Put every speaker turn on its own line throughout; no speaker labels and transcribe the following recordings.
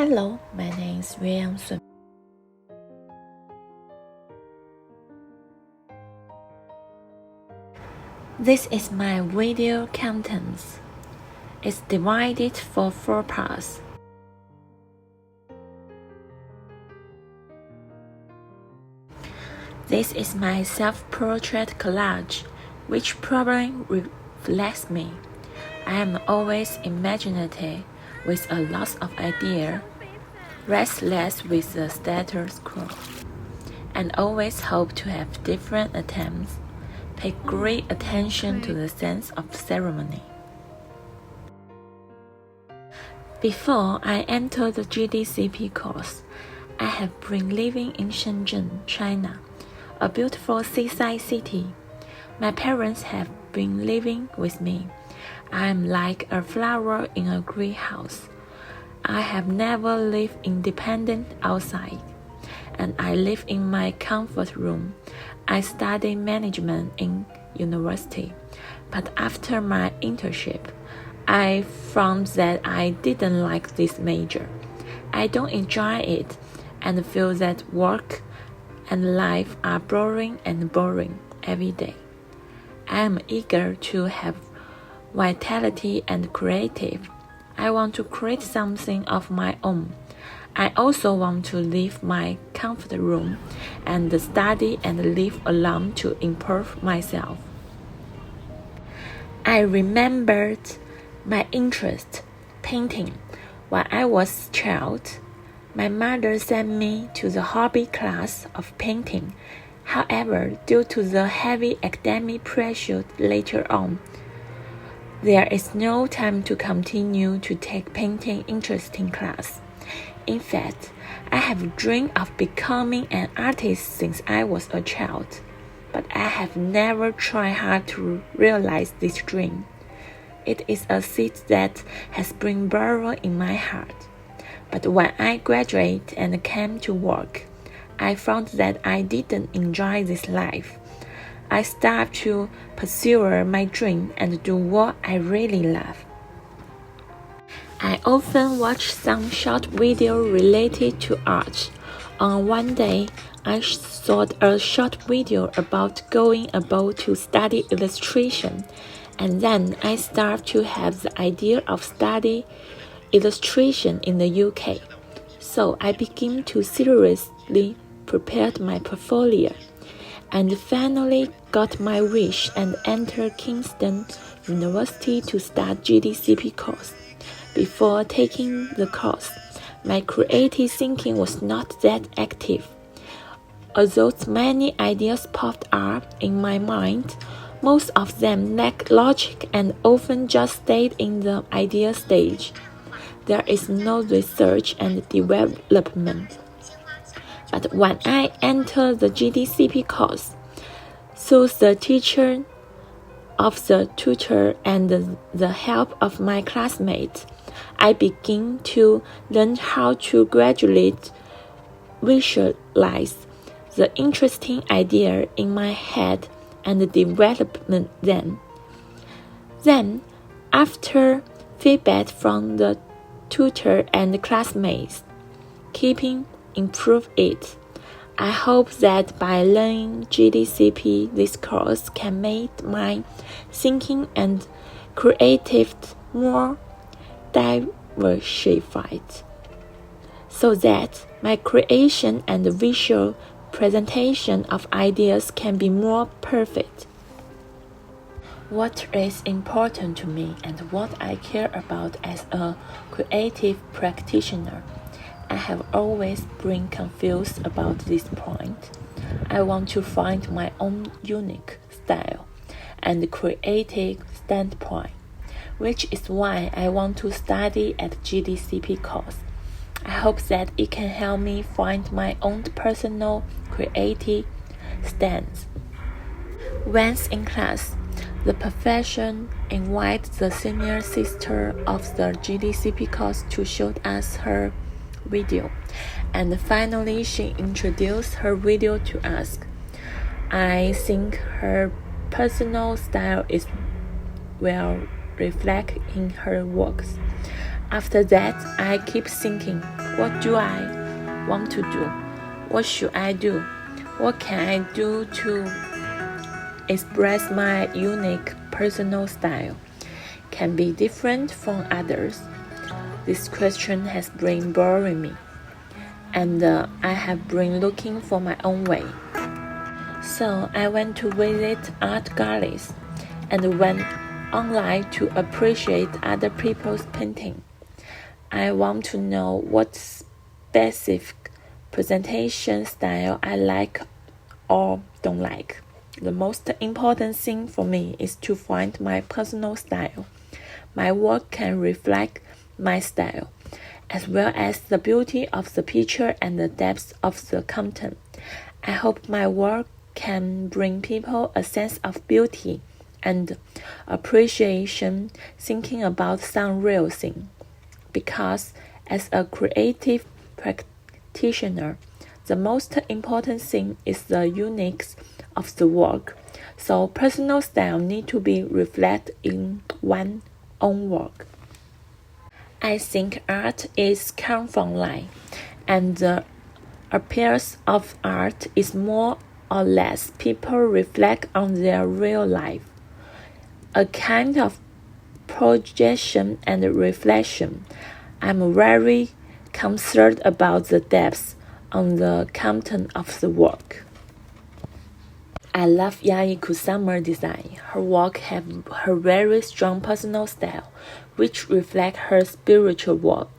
Hello, my name is Yueyang Sun. This is my video contents. It's divided for 4 parts. This is my self-portrait collage, which probably reflects me. I am always imaginative with a lot of ideas, restless with the status quo, and always hope to have different attempts. Pay great attention to the sense of ceremony. Before I entered the GDCP course, I have been living in Shenzhen, China, a beautiful seaside city. My parents have been living with me. I am like a flower in a greenhouse. I have never lived independent outside, and I live in my comfort room. I studied management in university, but after my internship, I found that I didn't like this major. I don't enjoy it and feel that work and life are boring every day. I am eager to have vitality and creative. I want to create something of my own. I also want to leave my comfort room and study and live alone to improve myself. I remembered my interest, painting. When I was a child, my mother sent me to the hobby class of painting. However, due to the heavy academic pressure later on, there is no time to continue to take painting interesting class. In fact, I have dreamed of becoming an artist since I was a child, but I have never tried hard to realize this dream. It is a seed that has been buried in my heart. But when I graduated and came to work, I found that I didn't enjoy this life. I started to pursue my dream and do what I really love. I often watch some short videos related to art. On one day, I saw a short video about going abroad to study illustration, and then I started to have the idea of study illustration in the UK. So I began to seriously prepare my portfolio, and finally got my wish and entered Kingston University to start GDCP course. Before taking the course, my creative thinking was not that active. Although many ideas popped up in my mind, most of them lack logic and often just stayed in the idea stage. There is no research and development. But when I entered the GDCP course, through the teacher of the tutor and the help of my classmates, I began to learn how to gradually visualize the interesting idea in my head and develop them. Then, after feedback from the tutor and classmates, keeping improve it. I hope that by learning GDCP, this course can make my thinking and creative more diversified, so that my creation and visual presentation of ideas can be more perfect. What is important to me and what I care about as a creative practitioner, I have always been confused about this point. I want to find my own unique style and creative standpoint, which is why I want to study at GDCP course. I hope that it can help me find my own personal creative stance. Once in class, the professor invited the senior sister of the GDCP course to show us her video, and finally she introduced her video to us. I think her personal style is well reflected in her works. After that, I keep thinking, What do I want to do? What should I do? What can I do to express my unique personal style? Can be different from others? This question has been boring me, and I have been looking for my own way. So I went to visit art galleries and went online to appreciate other people's painting. I want to know what specific presentation style I like or don't like. The most important thing for me is to find my personal style. My work can reflect my style, as well as the beauty of the picture and the depth of the content. I hope my work can bring people a sense of beauty and appreciation thinking about some real thing. Because as a creative practitioner, the most important thing is the uniqueness of the work. So personal style need to be reflected in one's own work. I think art is come from life, and the appearance of art is more or less people reflect on their real life. A kind of projection and reflection. I'm very concerned about the depth on the content of the work. I love Yueyang Sun's design. Her work has her very strong personal style, which reflects her spiritual world.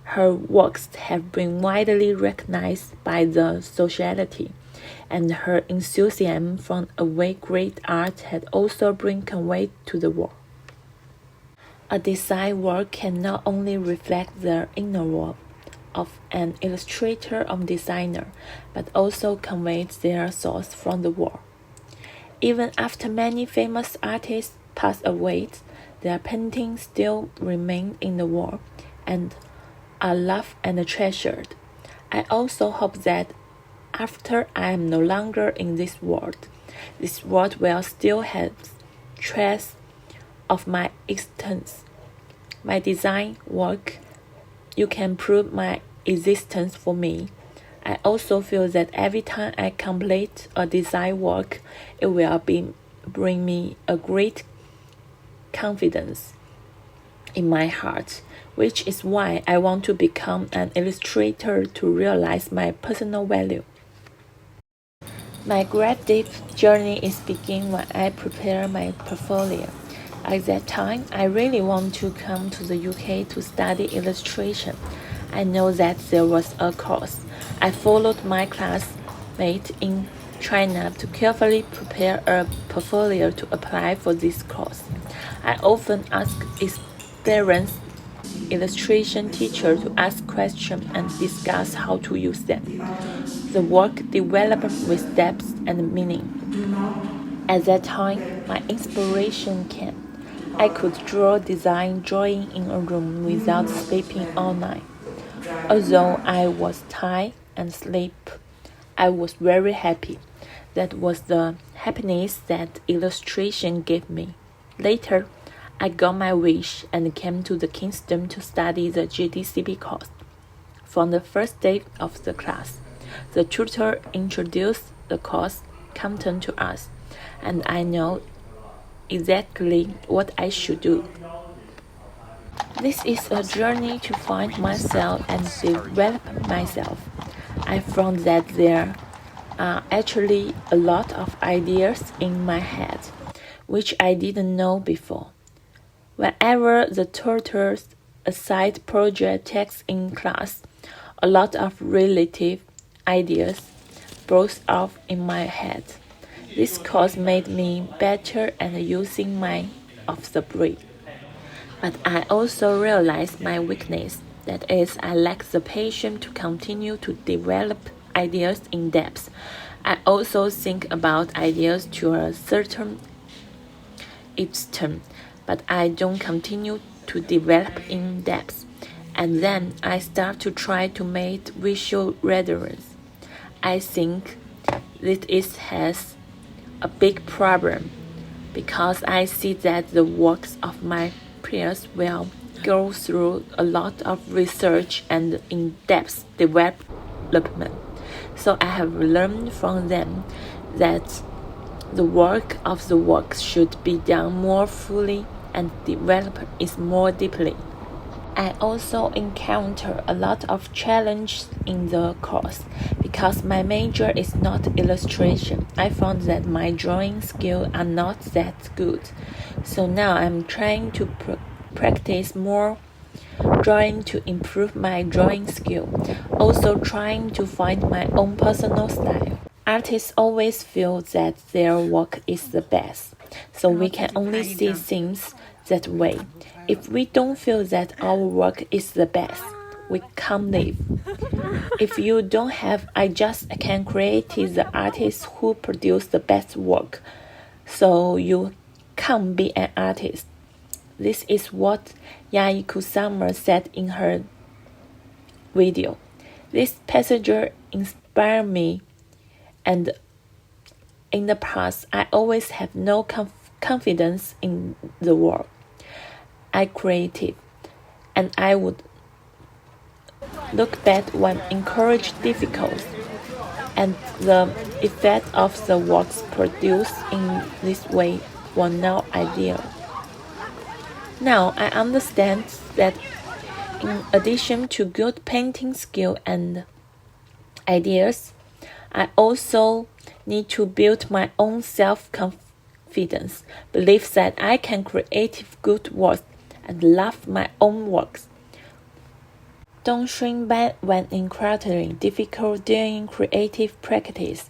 Her works have been widely recognized by the society, and her enthusiasm for a way great art has also been conveyed to the world. A design work can not only reflect the inner world of an illustrator or designer, but also conveys their thoughts from the world. Even after many famous artists pass away, their paintings still remain in the world and are loved and treasured. I also hope that after I am no longer in this world will still have trace of my existence. My design work, you can prove my existence for me. I also feel that every time I complete a design work, it will bring me a great confidence in my heart, which is why I want to become an illustrator to realize my personal value. My creative journey is begin when I prepare my portfolio. At that time, I really want to come to the UK to study illustration. I know that there was a course. I followed my classmate in China to carefully prepare a portfolio to apply for this course. I often ask experienced illustration teachers to ask questions and discuss how to use them. The work developed with depth and meaning. At that time, my inspiration came. I could draw design drawing in a room without sleeping all night. Although I was tired and sleep, I was very happy. That was the happiness that illustration gave me. Later, I got my wish and came to the Kingston to study the GDCP course. From the first day of the class, the tutor introduced the course content to us, and I know exactly what I should do. This is a journey to find myself and develop myself. I found that there are actually a lot of ideas in my head, which I didn't know before. Whenever the tutor assigned project tasks in class, a lot of relative ideas burst off in my head. This course made me better at using my of the brain. But I also realized my weakness, that is, I lack the patience to continue to develop ideas in depth. I also think about ideas to a certain extent, but I don't continue to develop in depth. And then I start to try to make visual renderings. I think this has a big problem because I see that the works of my peers will go through a lot of research and in-depth development. So I have learned from them that the work of the work should be done more fully and developed is more deeply. I also encounter a lot of challenges in the course because my major is not illustration. I found that my drawing skills are not that good. So now I'm trying to practice more drawing to improve my drawing skill. Also trying to find my own personal style. Artists always feel that their work is the best, so we can only see things that way. If we don't feel that our work is the best, we can't live. If you don't have I just can create the artist who produce the best work, so you can't be an artist. This is what Yueyang Sun said in her video. This passage inspired me, and in the past, I always have no confidence in the work I created, and I would look back when encouraged difficult, and the effect of the works produced in this way were now ideal. Now I understand that in addition to good painting skill and ideas, I also need to build my own self-confidence, believe that I can create good work, and love my own works. Don't shrink back when encountering difficult doing creative practice.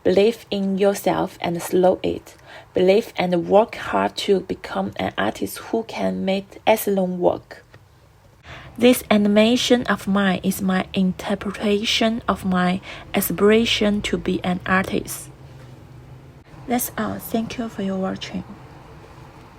Believe in yourself and slow it. Believe and work hard to become an artist who can make excellent work. This animation of mine is my interpretation of my aspiration to be an artist. That's all. Thank you for your watching.